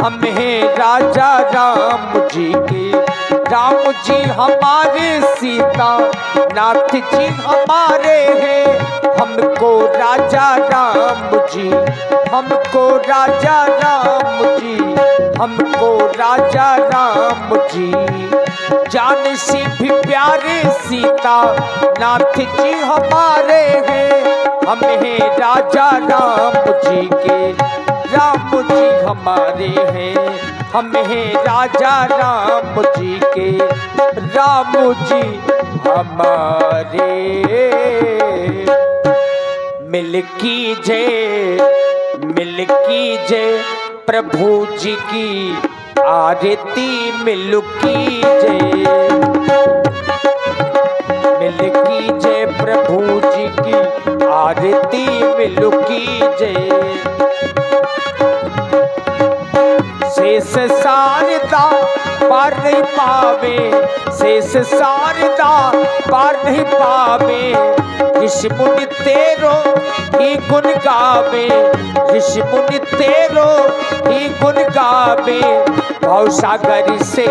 हम हैं राजा राम जी के। राम जी हमारे, सीता नाथ जी हमारे हैं। हमको राजा राम जी, हमको राजा राम जी, हमको राजा राम जी जान से भी प्यारे। सीता नाथ जी हमारे हैं। हम हैं राजा राम जी के। राम जी हमारे हैं। हम हैं राजा राम जी के। राम जी हमारे। मिल कीजिए, मिल कीजिए प्रभु जी की आरती। मिल कीजिए, मिल कीजिए प्रभु जी की आरती। मिल कीजिए। शेष शारदा पार नहीं पावे, शेष शारदा पार नहीं पावे। ऋषि मुनि तेरो ही गुण गावे, ऋषि मुनि तेरो ही गुण गावे। भव सागर से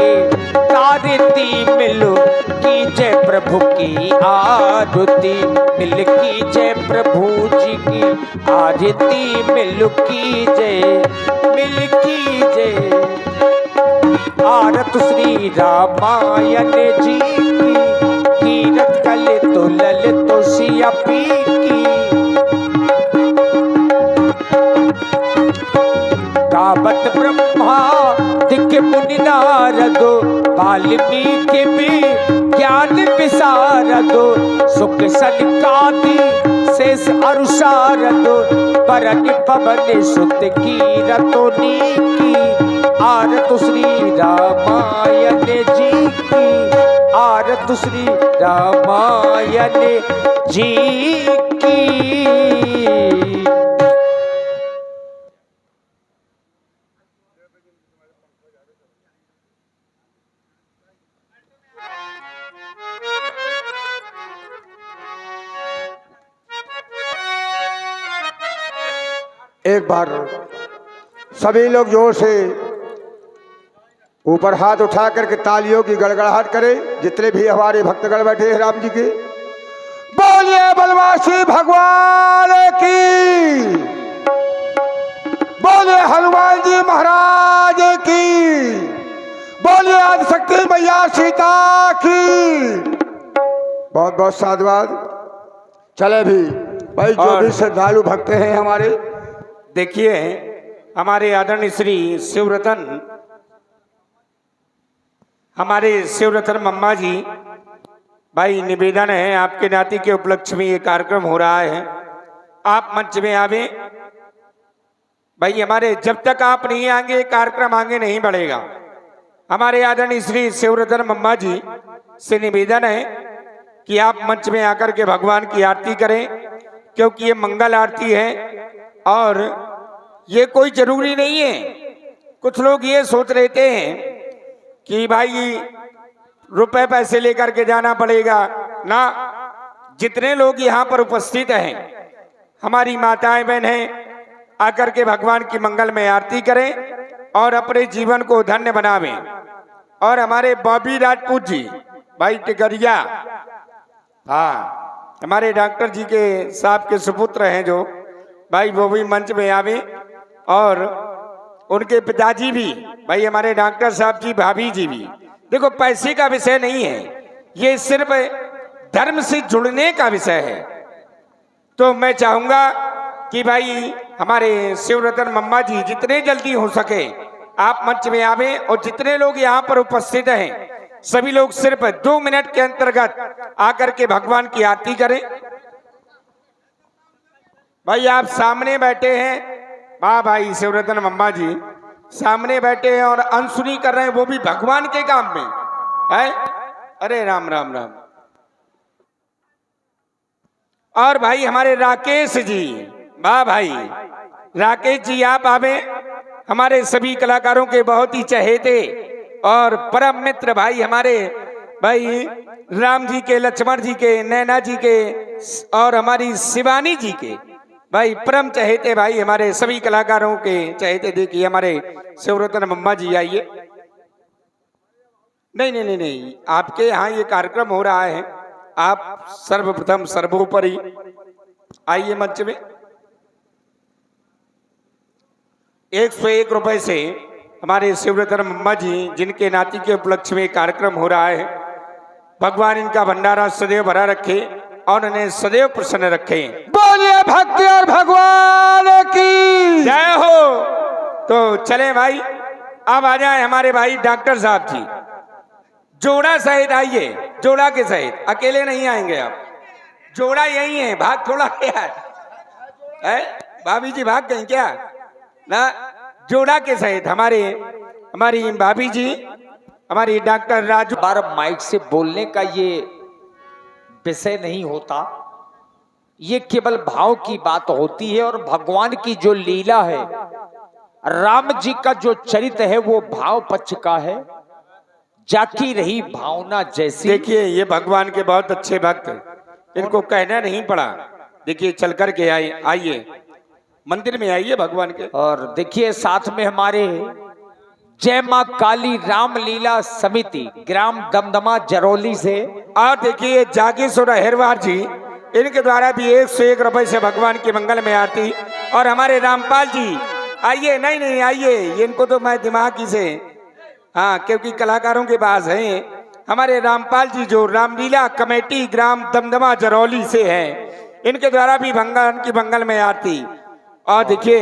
तारती मिलो कीजिए प्रभु की आरती। मिल कीजिए प्रभु जी की आरती। मिल कीजिए, मिल कीजिए आरत श्री रामायण जी की। कीरत कले तो ललित तो सिया पी की। गावत ब्रह्मा दिख मुनि नारदो, वाल्मीकि भी ज्ञान विशारदो। सुख सनकादि शेष अरुषारदो, परनि पवन सुत कीरतो नीकी। आरत श्री रामायण जी की, आरत श्री रामायण जी की। एक बार सभी लोग जोर से ऊपर हाथ उठा करके तालियों की गड़गड़ाहट करें। जितने भी हमारे भक्तगण बैठे हैं राम जी के, बोलिए बलवासी भगवान की, बोलिए हनुमान जी महाराज की, बोलिए आदिशक्ति मैया सीता की। बहुत बहुत साधुवाद। चले भी भाई, जो भी श्रद्धालु भक्त हैं हमारे, देखिए हमारे आदरणीय श्री शिवरतन, हमारे शिवरतन मम्मा जी भाई, निवेदन है आपके नाती के उपलक्ष्य में ये कार्यक्रम हो रहा है, आप मंच में आवे भाई। हमारे जब तक आप नहीं आएंगे कार्यक्रम आगे नहीं बढ़ेगा। हमारे आदरणीय श्री शिवरतन मम्मा जी से निवेदन है कि आप मंच में आकर के भगवान की आरती करें, क्योंकि ये मंगल आरती है। और ये कोई जरूरी नहीं है। कुछ लोग ये सोच रहते हैं कि भाई रुपए पैसे लेकर के जाना पड़ेगा ना। जितने लोग यहाँ पर उपस्थित हैं, हमारी माताएं बहनें, आकर के भगवान की मंगल में आरती करें और अपने जीवन को धन्य बनावें। और हमारे बॉबी राजपूत जी भाई टिकरिया, हाँ हमारे डॉक्टर जी के साहब के सुपुत्र हैं जो भाई, वो भी मंच में आवे। और उनके पिताजी भी भाई, हमारे डॉक्टर साहब जी, भाभी जी भी। देखो पैसे का विषय नहीं है, ये सिर्फ धर्म से जुड़ने का विषय है। तो मैं चाहूंगा कि भाई हमारे शिवरतन मम्मा जी जितने जल्दी हो सके आप मंच में आवे। और जितने लोग यहाँ पर उपस्थित हैं सभी लोग सिर्फ 2 मिनट के अंतर्गत आकर के भगवान की आरती करें। भाई आप सामने बैठे हैं, वाह भाई शिवरतन मम्मा जी सामने बैठे हैं और अनसुनी कर रहे हैं, वो भी भगवान के काम में है। अरे राम राम राम। और भाई हमारे राकेश जी, वाह भाई राकेश जी आप आवे। हमारे सभी कलाकारों के बहुत ही चहेते और परम मित्र भाई, हमारे भाई राम जी के, लक्ष्मण जी के, नैना जी के और हमारी शिवानी जी के भाई परम चहेते भाई हमारे सभी कलाकारों के चहेते, देखिए हमारे शिवरतन मम्मा जी आइए। नहीं नहीं नहीं नहीं, आपके यहाँ ये कार्यक्रम हो रहा है, आप सर्वप्रथम सर्वोपरि आइए मंच में। 101 रुपए से हमारे शिवरतन मम्मा जी, जिनके नाती के उपलक्ष्य में कार्यक्रम हो रहा है, भगवान इनका भंडारा सदैव भरा रखे और इन्हें सदैव प्रसन्न रखे। बोलिए भक्ति और भगवान की जय हो। तो चले भाई, अब आ जाए हमारे भाई डॉक्टर साहब जी, जोड़ा सहित आइए, जोड़ा के सहित, अकेले नहीं आएंगे आप, जोड़ा यही है, भाग थोड़ा क्या है, भाभी जी भाग गई क्या ना, जोड़ा के सहित हमारी भाभी जी, हमारी डॉक्टर राजू। बार माइक से बोलने का ये विषय नहीं होता, ये केवल भाव की बात होती है। और भगवान की जो लीला है, राम जी का जो चरित्र है वो भाव पक्ष का है, जाकी रही भावना जैसी। देखिए ये भगवान के बहुत अच्छे भक्त, इनको कहना नहीं पड़ा, देखिए चल कर के आइए मंदिर में आइए भगवान के। और देखिए साथ में हमारे जय मां काली रामलीला समिति ग्राम दमदमा जरौली से, और देखिए जागेश्वर अहिरवार जी, इनके द्वारा भी 101 रुपए से भगवान की मंगल में आरती। और हमारे रामपाल जी आइए, नहीं नहीं आइए, इनको तो मैं दिमागी से, हाँ क्योंकि कलाकारों के पास हैं, हमारे रामपाल जी जो रामलीला कमेटी ग्राम दमदमा जरौली से हैं, इनके द्वारा भी भगवान की मंगल में आरती। और देखिए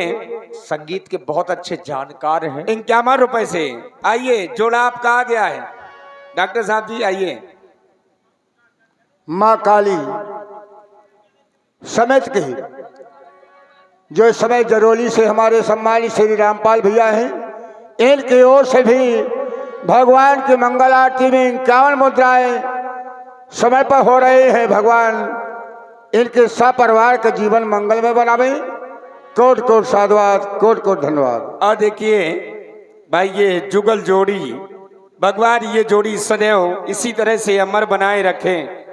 संगीत के बहुत अच्छे जानकार हैं। 51 रुपए से आइए, जोड़ा आपका आ गया है, डॉक्टर साहब जी आइए। माँ काली समेत के जो इस समय जरौली से हमारे सम्मानित श्री रामपाल भैया हैं, इनकी ओर से भी भगवान की मंगल आरती में 51 मुद्राएं समय पर हो रहे हैं। भगवान इनके सपरिवार का जीवन मंगल में बनावे। कोट कोट साधुवाद, कोट कोट धन्यवाद। और देखिए भाई ये जुगल जोड़ी, भगवान ये जोड़ी सदैव इसी तरह से अमर बनाए रखें।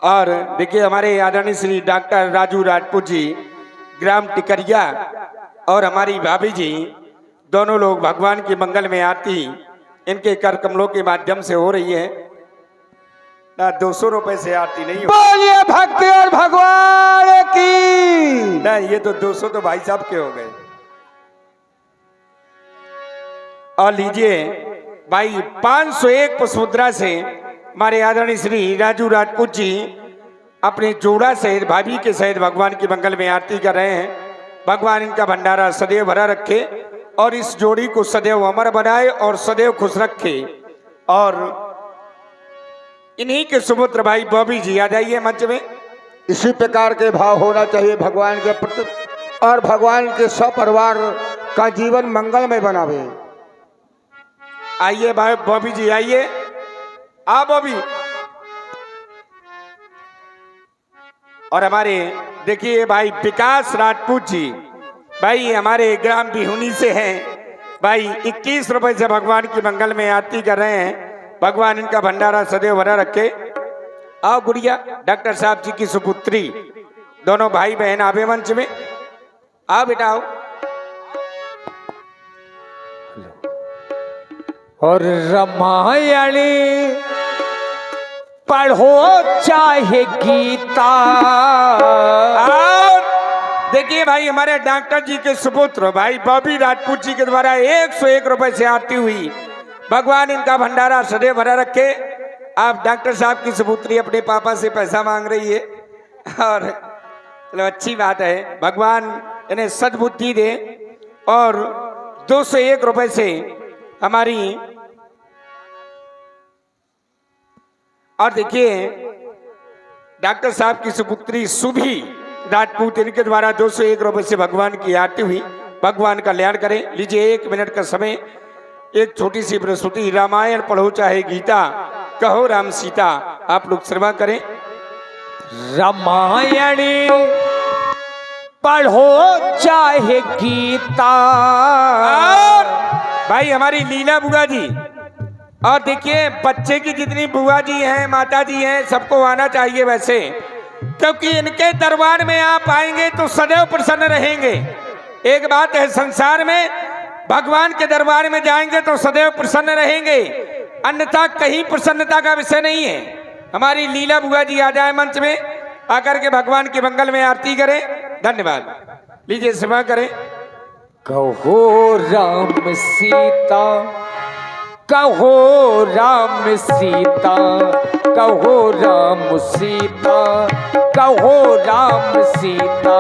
और देखिए हमारे आदरणीय श्री डॉक्टर राजू राजपूत जी ग्राम टिकरिया और हमारी भाभी जी, दोनों लोग भगवान की मंगल में आरती इनके कर कमलों के माध्यम से हो रही है ना। 200 रुपए से आरती नहीं हो, बोलिए भक्ति और भगवान की ना, ये तो 200 तो भाई साहब के हो गए। और लीजिए भाई 501 पुष्पमुद्रा से हमारे आदरणीय श्री राजू राजपूत जी अपने जोड़ा सहित भाभी के सहित भगवान की मंगल में आरती कर रहे हैं। भगवान इनका भंडारा सदैव भरा रखे और इस जोड़ी को सदैव अमर बनाए और सदैव खुश रखे। और इन्हीं के सुपुत्र भाई बॉबी जी आ जाइए मंच में। इसी प्रकार के भाव होना चाहिए भगवान के प्रति, और भगवान के सपरिवार का जीवन मंगल में बनावे। आइए भाई बॉबी जी आइए, आ बॉबी। और हमारे देखिए भाई विकास राजपूत जी, भाई हमारे ग्राम बिहुनी से हैं भाई, 21 रुपए से भगवान की मंगल में आरती कर रहे हैं। भगवान इनका भंडारा सदैव भरा रखे। आओ गुड़िया, डॉक्टर साहब जी की सुपुत्री, दोनों भाई बहन आवे मंच में, आओ बेटा आओ। और रामायण पढ़ो चाहे गीता। और देखिए भाई हमारे डॉक्टर जी के सुपुत्र भाई बॉबी राजपूत जी के द्वारा 101 रुपए से आरती हुई। भगवान इनका भंडारा सदैव भरा रखे। आप डॉक्टर साहब की सुपुत्री अपने पापा से पैसा मांग रही है, और चलो अच्छी बात है, भगवान इन्हें सद्बुद्धि दे। और 201 रुपए से हमारी, और देखिए डॉक्टर साहब की सुपुत्री सुभी राजपूत, इनके द्वारा 201 रुपए से भगवान की आरती हुई। भगवान कल्याण करें। लीजिए 1 मिनट का समय, एक छोटी सी प्रस्तुति, रामायण पढ़ो चाहे गीता, कहो राम सीता, आप लोग श्रवण करें। रामायण पढ़ो चाहे गीता। और भाई हमारी लीला बुआ जी, और देखिए बच्चे की जितनी बुआ जी हैं, माता जी हैं, सबको आना चाहिए। वैसे क्योंकि इनके दरबार में आप आएंगे तो सदैव प्रसन्न रहेंगे। एक बात है, संसार में भगवान के दरबार में जाएंगे तो सदैव प्रसन्न रहेंगे, अन्यथा कहीं प्रसन्नता का विषय नहीं है। हमारी लीला बुआ जी आ जाए मंच में, आकर के भगवान के मंगल में आरती करें। धन्यवाद। लीजिए सेवा करें। कहो राम सीता, कहो राम सीता, कहो राम सीता, कहो राम सीता।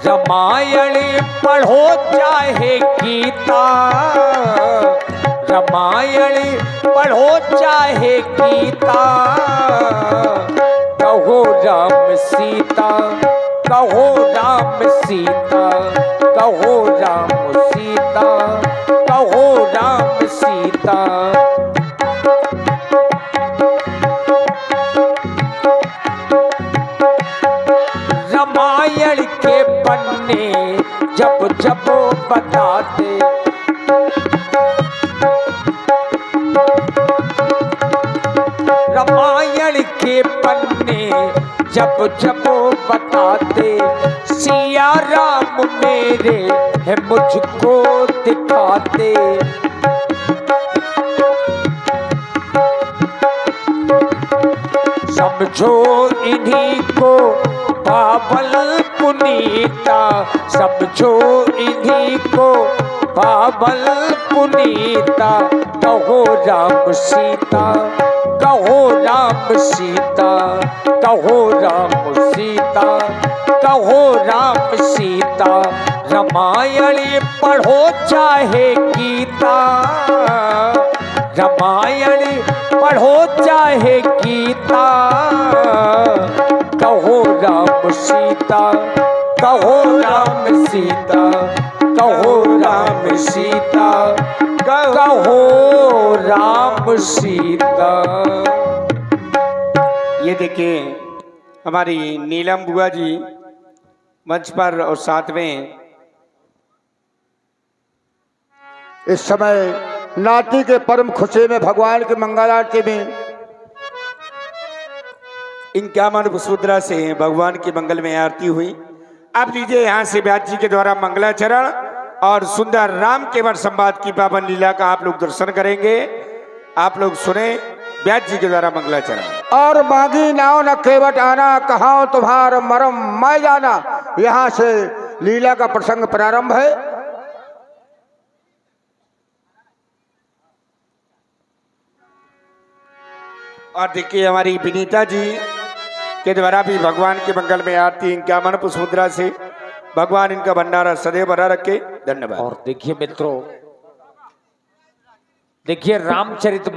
रामायण पढ़ो चाहे गीता, रामायण पढ़ो चाहे गीता। कहो राम सीता, कहो राम सीता, कहो राम सीता, कहो राम सीता। रामायण के पन्ने जब जब बताते, रामायण के पन्ने जब जब बताते, सिया राम मेरे है मुझको दिखाते। समझो इन्हीं को बाबल पुनीता, समझो इन्हीं को बाबल पुनीता। कहो राम सीता, कहो राम सीता, कहो राम सीता, कहो राम सीता। रामायण पढ़ो चाहे गीता, रामायण पढ़ो चाहे गीता। कहो राम सीता, कहो राम सीता, कहो राम सीता, कहो राम सीता। ये देखिए हमारी नीलम बुआ जी मंच पर और साथ में इस समय नाती के परम खुशी में भगवान की मंगल आरती में इनका मन सुद्रा से भगवान के मंगल में आरती हुई। आप लीजिए यहाँ से व्यास जी के द्वारा मंगलाचरण और सुंदर राम केवल संवाद की पावन लीला का आप लोग दर्शन करेंगे। आप लोग सुने व्यास जी के द्वारा मंगलाचरण। और मांगी नाव न केवट आना, कहाँ तुम्हारा मरम मैं जाना। यहाँ से लीला का प्रसंग प्रारंभ है। और देखिए हमारी विनीता जी के द्वारा भी भगवान के मंगल में आरती इनका मन पुष्पमुद्रा से भगवान इनका भंडारा सदैव भरा रखे। धन्यवाद। और देखिए मित्रों, देखिए रामचरित